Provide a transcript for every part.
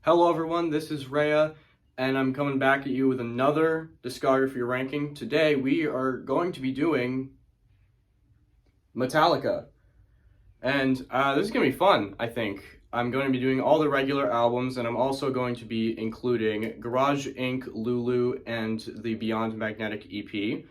Hello everyone, this is Rhea, and I'm coming back at you with another discography ranking. Today we are going to be doing Metallica, and this is going to be fun, I think. I'm going to be doing all the regular albums, and I'm also going to be including Garage Inc., Lulu, and the Beyond Magnetic EP.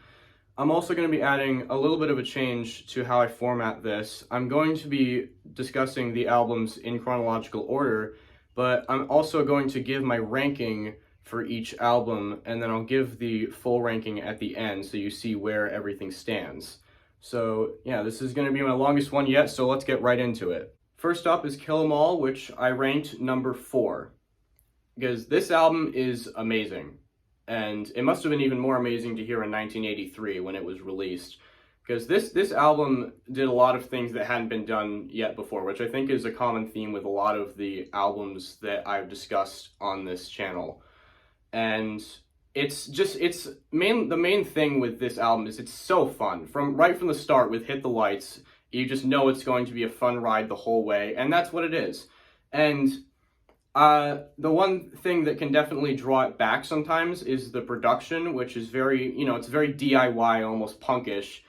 I'm also going to be adding a little bit of a change to how I format this. I'm going to be discussing the albums in chronological order, but I'm also going to give my ranking for each album, and then I'll give the full ranking at the end so you see where everything stands. So yeah, this is going to be my longest one yet, so let's get right into it. First up is Kill 'Em All, which I ranked number 4, because this album is amazing. And it must have been even more amazing to hear in 1983 when it was released, because this album did a lot of things that hadn't been done yet before, which I think is a common theme with a lot of the albums that I've discussed on this channel. And the main thing with this album is it's so fun. Right from the start with Hit the Lights, you just know it's going to be a fun ride the whole way, and that's what it is. And the one thing that can definitely draw it back sometimes is the production, which is very, it's very DIY, almost punkish.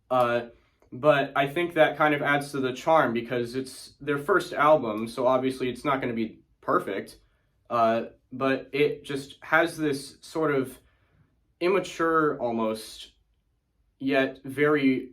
But I think that kind of adds to the charm because it's their first album, so obviously it's not going to be perfect. But it just has this sort of immature, almost, yet very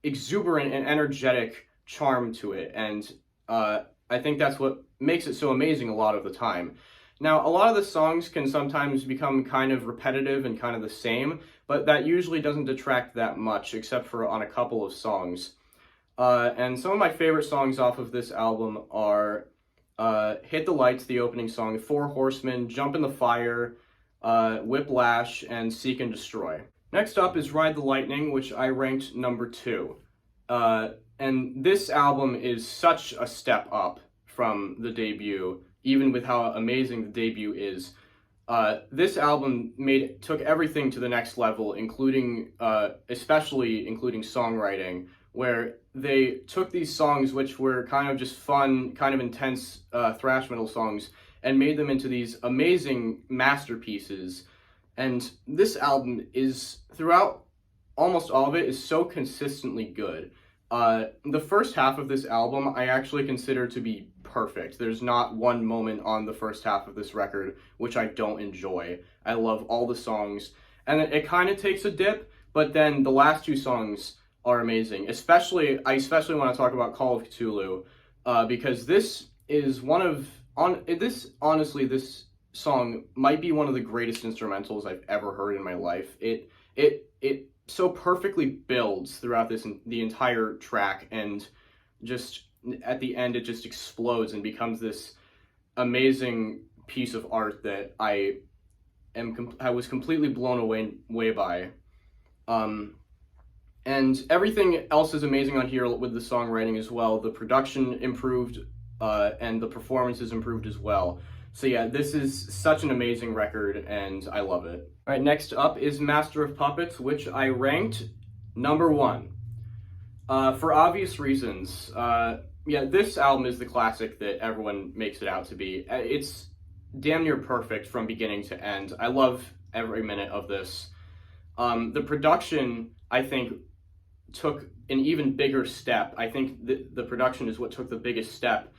exuberant and energetic charm to it. And I think that's what makes it so amazing a lot of the time. Now, a lot of the songs can sometimes become kind of repetitive and kind of the same, but that usually doesn't detract that much, except for on a couple of songs. And some of my favorite songs off of this album are Hit the Lights, the opening song, Four Horsemen, Jump in the Fire, Whiplash, and Seek and Destroy. Next up is Ride the Lightning, which I ranked number 2. And this album is such a step up from the debut, even with how amazing the debut is. This album took everything to the next level, especially including songwriting, where they took these songs, which were kind of just fun, kind of intense thrash metal songs, and made them into these amazing masterpieces. And this album is, throughout almost all of it, is so consistently good. The first half of this album I actually consider to be perfect. There's not one moment on the first half of this record which I don't enjoy. I love all the songs, and it kind of takes a dip, but then the last 2 songs are amazing. I especially want to talk about Call of Cthulhu, because this song might be one of the greatest instrumentals I've ever heard in my life. It so perfectly builds throughout the entire track, and just at the end it just explodes and becomes this amazing piece of art that I was completely blown away by. And everything else is amazing on here with the songwriting as well. The production improved, and the performances improved as well. So yeah, this is such an amazing record, and I love it. All right, next up is Master of Puppets, which I ranked number 1. For obvious reasons. Yeah, this album is the classic that everyone makes it out to be. It's damn near perfect from beginning to end. I love every minute of this. The production, I think, took an even bigger step. I think the production is what took the biggest step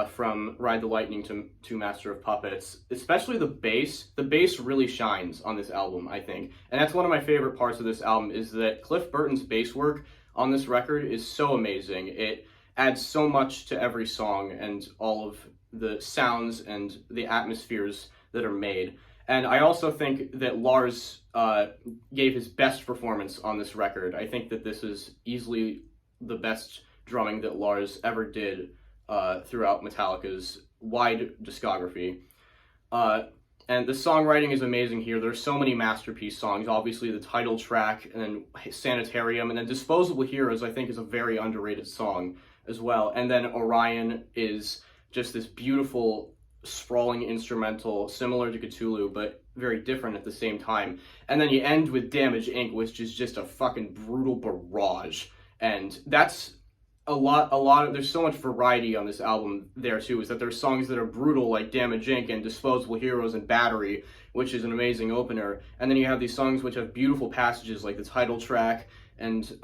from Ride the Lightning to Master of Puppets, especially the bass. The bass really shines on this album, I think. And that's one of my favorite parts of this album, is that Cliff Burton's bass work on this record is so amazing. It adds so much to every song and all of the sounds and the atmospheres that are made. And I also think that Lars gave his best performance on this record. I think that this is easily the best drumming that Lars ever did throughout Metallica's wide discography. And the songwriting is amazing here. There's so many masterpiece songs. Obviously the title track, and then Sanitarium, and then Disposable Heroes, I think, is a very underrated song as well. And then Orion is just this beautiful, sprawling instrumental, similar to Cthulhu, but very different at the same time. And then you end with Damage Inc., which is just a fucking brutal barrage. And that's there's so much variety on this album there too, is that there's songs that are brutal like Damage Inc. and Disposable Heroes and Battery, which is an amazing opener, and then you have these songs which have beautiful passages like the title track and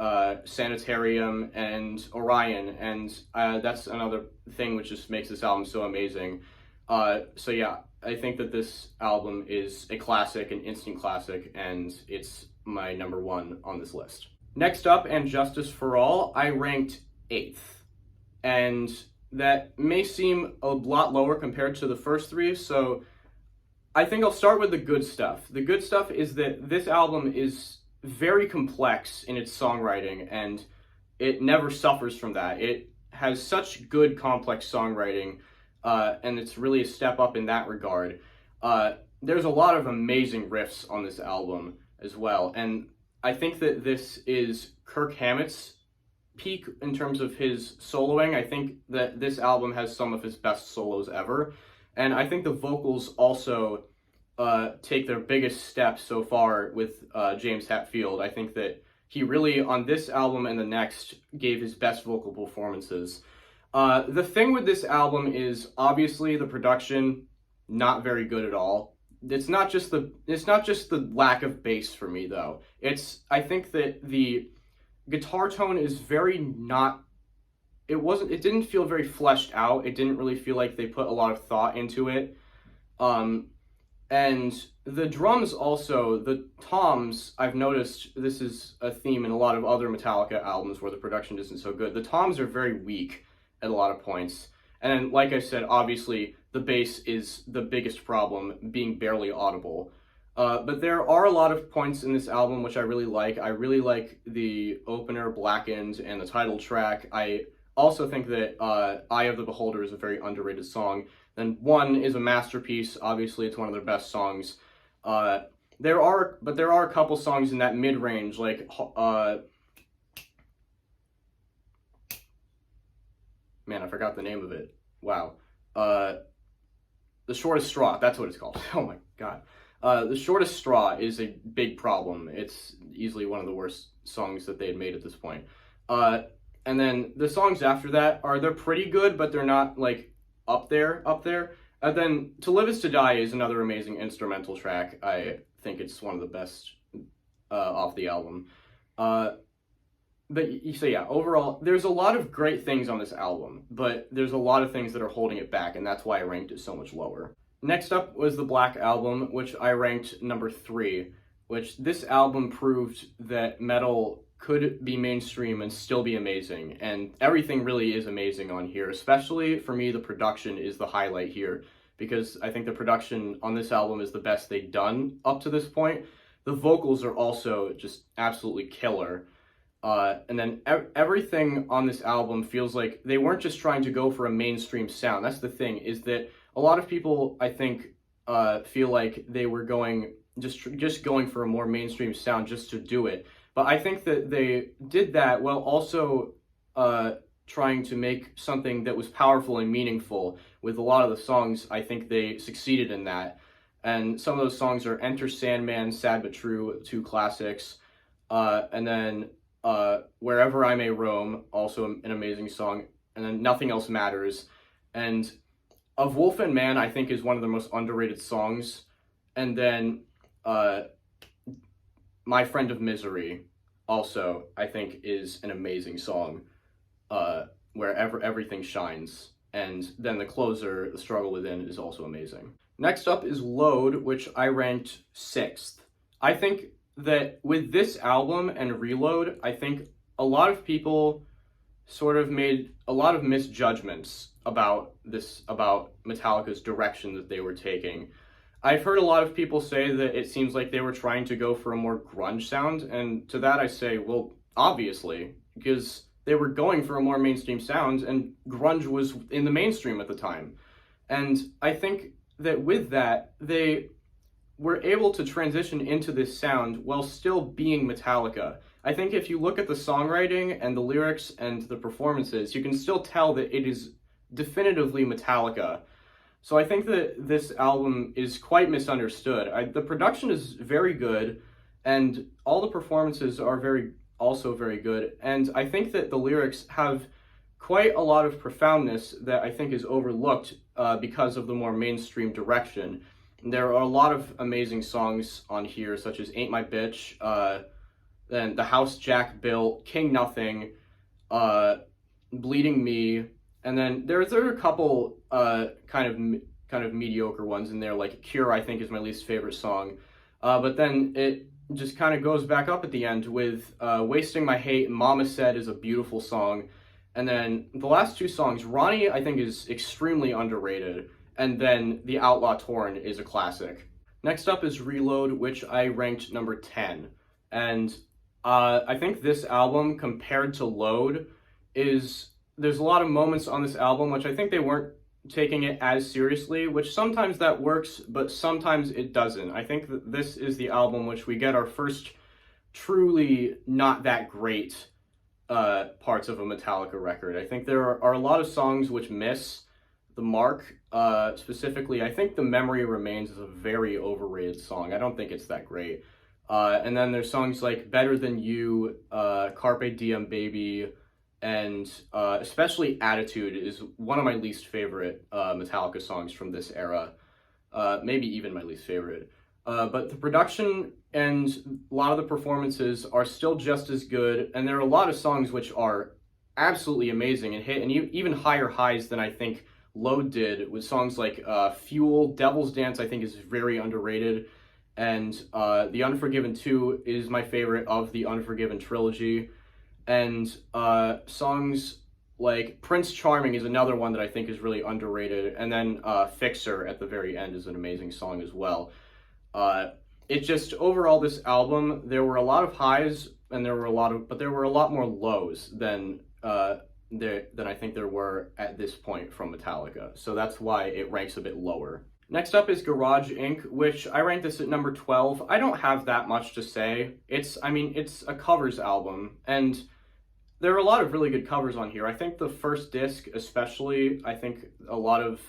Sanitarium and Orion, and that's another thing which just makes this album so amazing. So yeah, I think that this album is a classic, an instant classic, and it's my number one on this list. Next up, And Justice for All, I ranked 8th. And that may seem a lot lower compared to the first three, so I think I'll start with the good stuff. The good stuff is that this album is very complex in its songwriting, and it never suffers from that. It has such good, complex songwriting, and it's really a step up in that regard. There's a lot of amazing riffs on this album as well, and I think that this is Kirk Hammett's peak in terms of his soloing. I think that this album has some of his best solos ever, and I think the vocals also take their biggest step so far with James Hetfield. I think that he really, on this album and the next, gave his best vocal performances. The thing with this album is obviously the production, not very good at all. It's not just the lack of bass for me though. I think that the guitar tone is it didn't feel very fleshed out. It didn't really feel like they put a lot of thought into it. And the drums also, the toms, I've noticed this is a theme in a lot of other Metallica albums where the production isn't so good. The toms are very weak at a lot of points. And like I said, obviously the bass is the biggest problem, being barely audible. But there are a lot of points in this album which I really like. I really like the opener, Blackened, and the title track. I also think that Eye of the Beholder is a very underrated song. Then One is a masterpiece. Obviously, it's one of their best songs. There are a couple songs in that mid-range, like man, I forgot the name of it. Wow. The Shortest Straw, that's what it's called. Oh my god. The Shortest Straw is a big problem. It's easily one of the worst songs that they had made at this point. And then the songs after that they're pretty good, but they're not like up there. And then To Live Is to Die is another amazing instrumental track. I think it's one of the best off the album. But so yeah, overall, there's a lot of great things on this album, but there's a lot of things that are holding it back, and that's why I ranked it so much lower. Next up was the Black Album, which I ranked number 3, which this album proved that metal could be mainstream and still be amazing, and everything really is amazing on here. Especially for me, the production is the highlight here, because I think the production on this album is the best they've done up to this point. The vocals are also just absolutely killer. And then everything on this album feels like they weren't just trying to go for a mainstream sound. That's the thing, is that a lot of people, I think, feel like they were just going for a more mainstream sound just to do it. But I think that they did that while also trying to make something that was powerful and meaningful. With a lot of the songs, I think they succeeded in that. And some of those songs are Enter Sandman, Sad But True, 2 classics. And then Wherever I May Roam, also an amazing song. And then Nothing Else Matters. And Of Wolf and Man, I think, is one of the most underrated songs. And then My Friend of Misery, also, I think, is an amazing song. Wherever Everything Shines. And then the closer, The Struggle Within, is also amazing. Next up is Load, which I ranked 6th. I think that with this album and Reload, I think a lot of people sort of made a lot of misjudgments about Metallica's direction that they were taking. I've heard a lot of people say that it seems like they were trying to go for a more grunge sound, and to that I say, well, obviously, because they were going for a more mainstream sound, and grunge was in the mainstream at the time. And I think that with that, they were able to transition into this sound while still being Metallica. I think if you look at the songwriting and the lyrics and the performances, you can still tell that it is definitively Metallica. So I think that this album is quite misunderstood. The production is very good, and all the performances are also very good. And I think that the lyrics have quite a lot of profoundness that I think is overlooked because of the more mainstream direction. There are a lot of amazing songs on here, such as Ain't My Bitch, then The House Jack Built, King Nothing, Bleeding Me, and then there are a couple kind of mediocre ones in there, like Cure, I think, is my least favorite song. But then it just kind of goes back up at the end with Wasting My Hate, Mama Said is a beautiful song. And then the last two songs, Ronnie, I think, is extremely underrated. And then The Outlaw Torn is a classic. Next up is Reload, which I ranked number 10. And I think this album, compared to Load, there's a lot of moments on this album which I think they weren't taking it as seriously, which sometimes that works, but sometimes it doesn't. I think that this is the album which we get our first truly not that great parts of a Metallica record. I think there are a lot of songs which miss the mark. Specifically, I think The Memory Remains is a very overrated song. I don't think it's that great. And then there's songs like Better Than You, Carpe Diem Baby, and especially Attitude is one of my least favorite Metallica songs from this era. Maybe even my least favorite. But the production and a lot of the performances are still just as good, and there are a lot of songs which are absolutely amazing and hit and even higher highs than I think Load did, with songs like Fuel, Devil's Dance I think is very underrated, and The Unforgiven 2 is my favorite of the Unforgiven trilogy, and songs like Prince Charming is another one that I think is really underrated, and then Fixer at the very end is an amazing song as well. It just, overall, this album, there were a lot of highs, and there were a lot more lows than I think there were at this point from Metallica. So that's why it ranks a bit lower. Next up is Garage Inc., which I ranked this at number 12. I don't have that much to say. It's a covers album, and there are a lot of really good covers on here. I think the first disc, especially, I think a lot of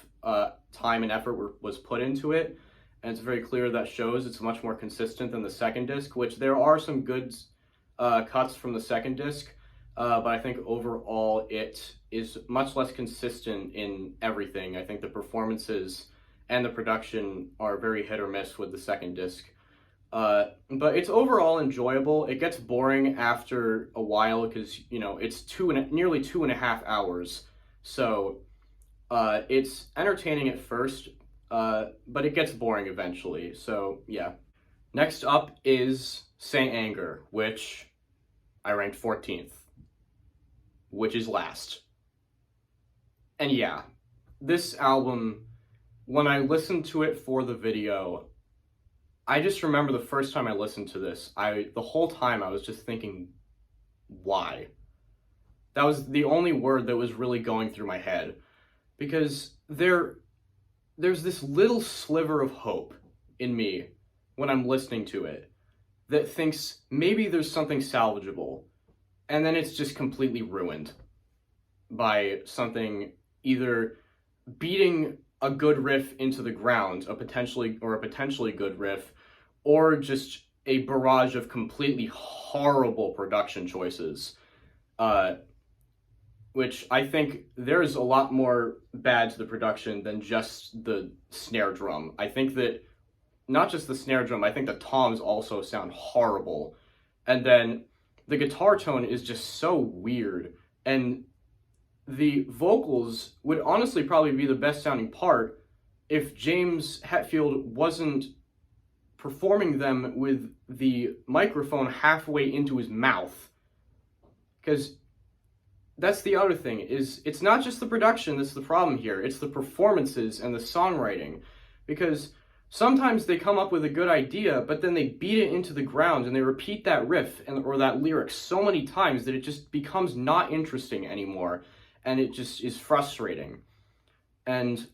time and effort was put into it, and it's very clear that shows. It's much more consistent than the second disc, which there are some good cuts from the second disc, but I think overall it is much less consistent in everything. I think the performances and the production are very hit or miss with the second disc. But it's overall enjoyable. It gets boring after a while because, it's nearly 2.5 hours. So it's entertaining at first, but it gets boring eventually. So yeah. Next up is Saint Anger, which I ranked 14th, which is last. And yeah, this album, when I listened to it for the video, I just remember the first time I listened to this, the whole time I was just thinking, why? That was the only word that was really going through my head. Because there's this little sliver of hope in me when I'm listening to it that thinks maybe there's something salvageable. And then it's just completely ruined by something either beating a good riff into the ground, a potentially good riff, or just a barrage of completely horrible production choices, which I think there's a lot more bad to the production than just the snare drum. I think that not just the snare drum, I think the toms also sound horrible. And then the guitar tone is just so weird, and the vocals would honestly probably be the best sounding part if James Hetfield wasn't performing them with the microphone halfway into his mouth. Because that's the other thing, is it's not just the production that's the problem here, it's the performances and the songwriting. Because sometimes they come up with a good idea, but then they beat it into the ground and they repeat that riff or that lyric so many times that it just becomes not interesting anymore. And it just is frustrating. And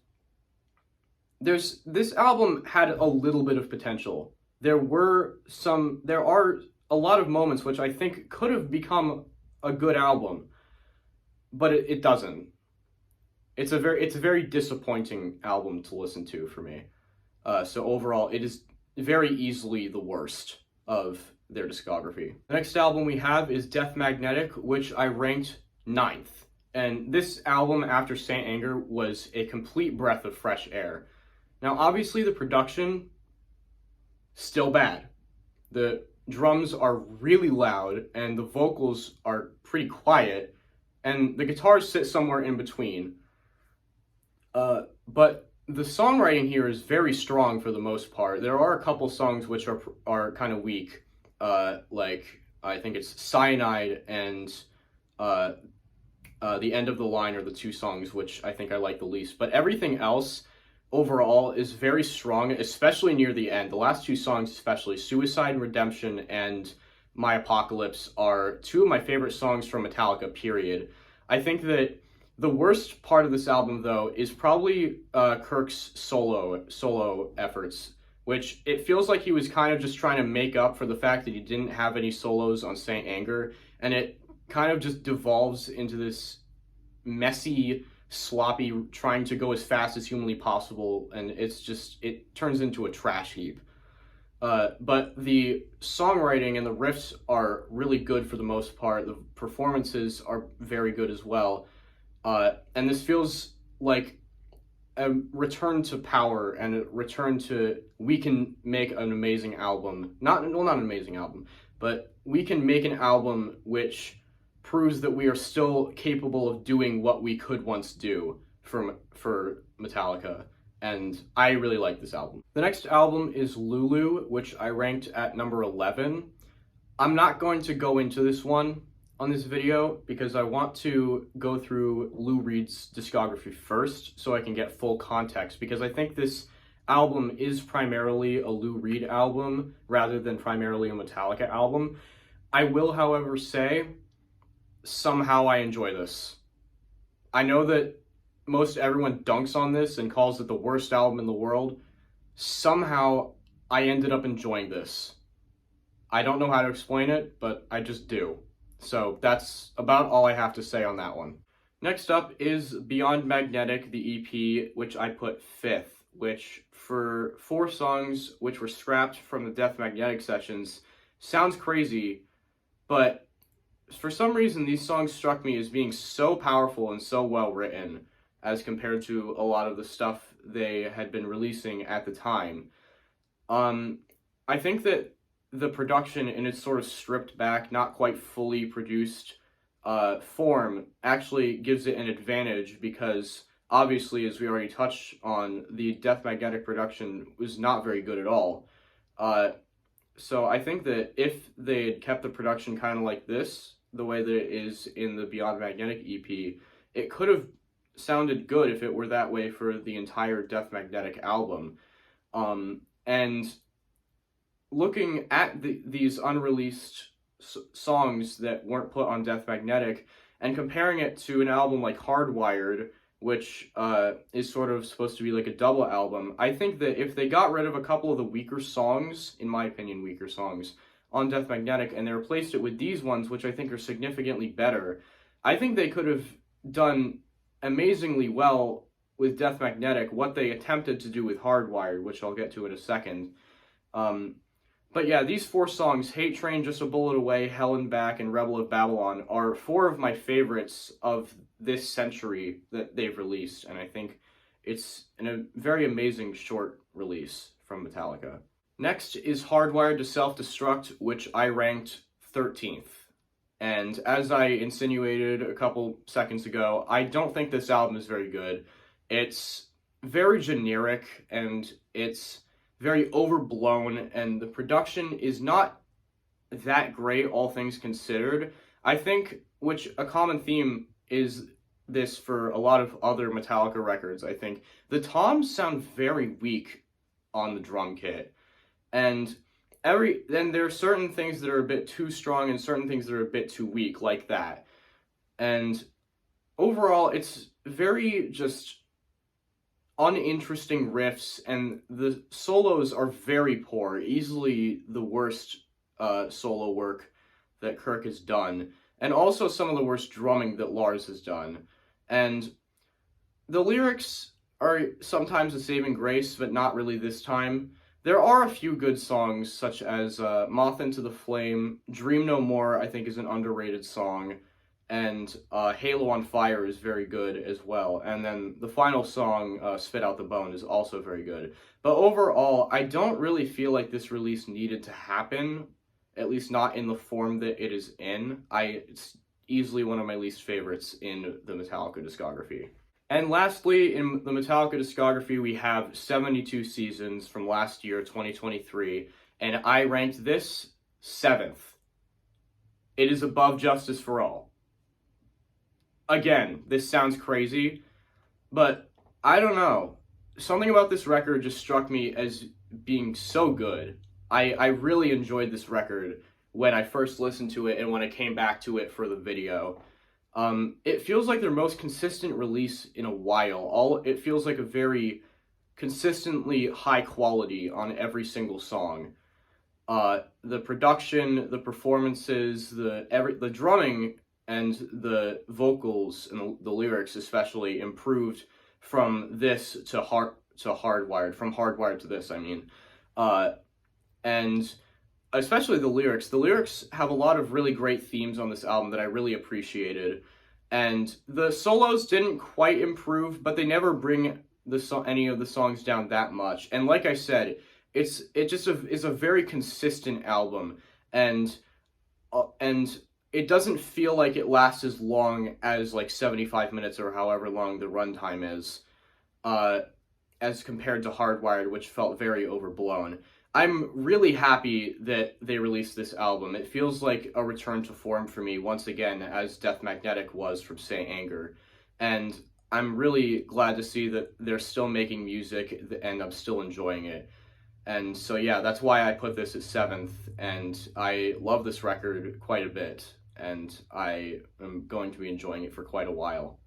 this album had a little bit of potential. There are a lot of moments which I think could have become a good album, but it doesn't. It's a very disappointing album to listen to for me. So overall, it is very easily the worst of their discography. The next album we have is Death Magnetic, which I ranked 9th. And this album, After Saint Anger, was a complete breath of fresh air. Now, obviously, the production, still bad. The drums are really loud, and the vocals are pretty quiet, and the guitars sit somewhere in between. But the songwriting here is very strong for the most part. There are a couple songs which are kind of weak, like I think it's Cyanide and The End of the Line are the two songs which I think I like the least. But everything else overall is very strong, especially near the end. The last two songs, especially Suicide and Redemption and My Apocalypse, are two of my favorite songs from Metallica, period. I think that the worst part of this album, though, is probably Kirk's solo efforts, which it feels like he was kind of just trying to make up for the fact that he didn't have any solos on Saint Anger, and it kind of just devolves into this messy, sloppy, trying to go as fast as humanly possible, and it turns into a trash heap. But the songwriting and the riffs are really good for the most part. The performances are very good as well. And this feels like a return to power and a return to, we can make an amazing album. Not an amazing album, but we can make an album which proves that we are still capable of doing what we could once do for Metallica. And I really like this album. The next album is Lulu, which I ranked at number 11. I'm not going to go into this one on this video because I want to go through Lou Reed's discography first so I can get full context, because I think this album is primarily a Lou Reed album rather than primarily a Metallica album. I will, however, say somehow I enjoy this. I know that most everyone dunks on this and calls it the worst album in the world. Somehow I ended up enjoying this. I don't know how to explain it, but I just do. So that's about all I have to say on that one. Next up is Beyond Magnetic, the EP, which I put 5th, which for 4 songs which were scrapped from the Death Magnetic sessions sounds crazy, but for some reason these songs struck me as being so powerful and so well written as compared to a lot of the stuff they had been releasing at the time. I think that the production in its sort of stripped back, not quite fully produced form actually gives it an advantage, because obviously, as we already touched on, the Death Magnetic production was not very good at all. So I think that if they had kept the production kind of like this, the way that it is in the Beyond Magnetic EP, it could have sounded good if it were that way for the entire Death Magnetic album. And looking at these unreleased songs that weren't put on Death Magnetic and comparing it to an album like Hardwired, which is sort of supposed to be like a double album, I think that if they got rid of a couple of the weaker songs, in my opinion, weaker songs, on Death Magnetic, and they replaced it with these ones, which I think are significantly better, I think they could have done amazingly well with Death Magnetic what they attempted to do with Hardwired, which I'll get to in a second. But yeah, these 4 songs, Hate Train, Just a Bullet Away, Hell and Back, and Rebel of Babylon, are 4 of my favorites of this century that they've released, and I think it's a very amazing short release from Metallica. Next is Hardwired to Self-Destruct, which I ranked 13th. And as I insinuated a couple seconds ago, I don't think this album is very good. It's very generic, and it's very overblown, and the production is not that great, all things considered. I think, which a common theme is this for a lot of other Metallica records, I think. The toms sound very weak on the drum kit. And then there are certain things that are a bit too strong and certain things that are a bit too weak, like that. And overall, it's very just uninteresting riffs, and the solos are very poor, easily the worst solo work that Kirk has done, and also some of the worst drumming that Lars has done. And the lyrics are sometimes a saving grace, but not really this time. There are a few good songs, such as Moth Into the Flame. Dream No More, I think, is an underrated song. and Halo on Fire is very good as well. And then the final song, Spit Out the Bone, is also very good. But overall, I don't really feel like this release needed to happen, at least not in the form that it is in. It's easily one of my least favorites in the Metallica discography. And lastly, in the Metallica discography, we have 72 Seasons from last year, 2023, and I ranked this 7th. It is above Justice for All. Again, this sounds crazy, but I don't know. Something about this record just struck me as being so good. I really enjoyed this record when I first listened to it and when I came back to it for the video. It feels like their most consistent release in a while. It feels like a very consistently high quality on every single song. The production, the performances, the drumming, and the vocals and the lyrics especially improved from this to Hardwired, from Hardwired to this, I mean. And especially the lyrics. The lyrics have a lot of really great themes on this album that I really appreciated. And the solos didn't quite improve, but they never bring any of the songs down that much. And like I said, it's a very consistent album, and it doesn't feel like it lasts as long as like 75 minutes or however long the runtime is, as compared to Hardwired, which felt very overblown. I'm really happy that they released this album. It feels like a return to form for me once again, as Death Magnetic was from Saint Anger. And I'm really glad to see that they're still making music and I'm still enjoying it. And so yeah, that's why I put this at 7th, and I love this record quite a bit, and I am going to be enjoying it for quite a while.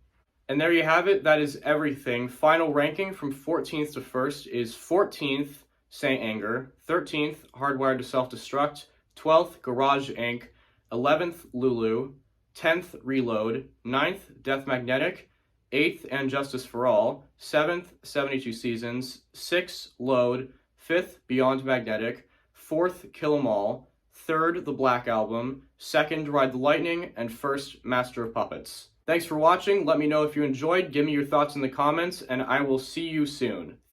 And there you have it. That is everything. Final ranking from 14th to 1st is 14th, Saint Anger, 13th, Hardwired to Self-Destruct, 12th, Garage Inc., 11th, Lulu, 10th, Reload, 9th, Death Magnetic, 8th, And Justice for All, 7th, 72 Seasons, 6th, Load, 5th, Beyond Magnetic, 4th, Kill 'Em All, 3rd, The Black Album, 2nd, Ride the Lightning, and 1st, Master of Puppets. Thanks for watching. Let me know if you enjoyed, give me your thoughts in the comments, and I will see you soon.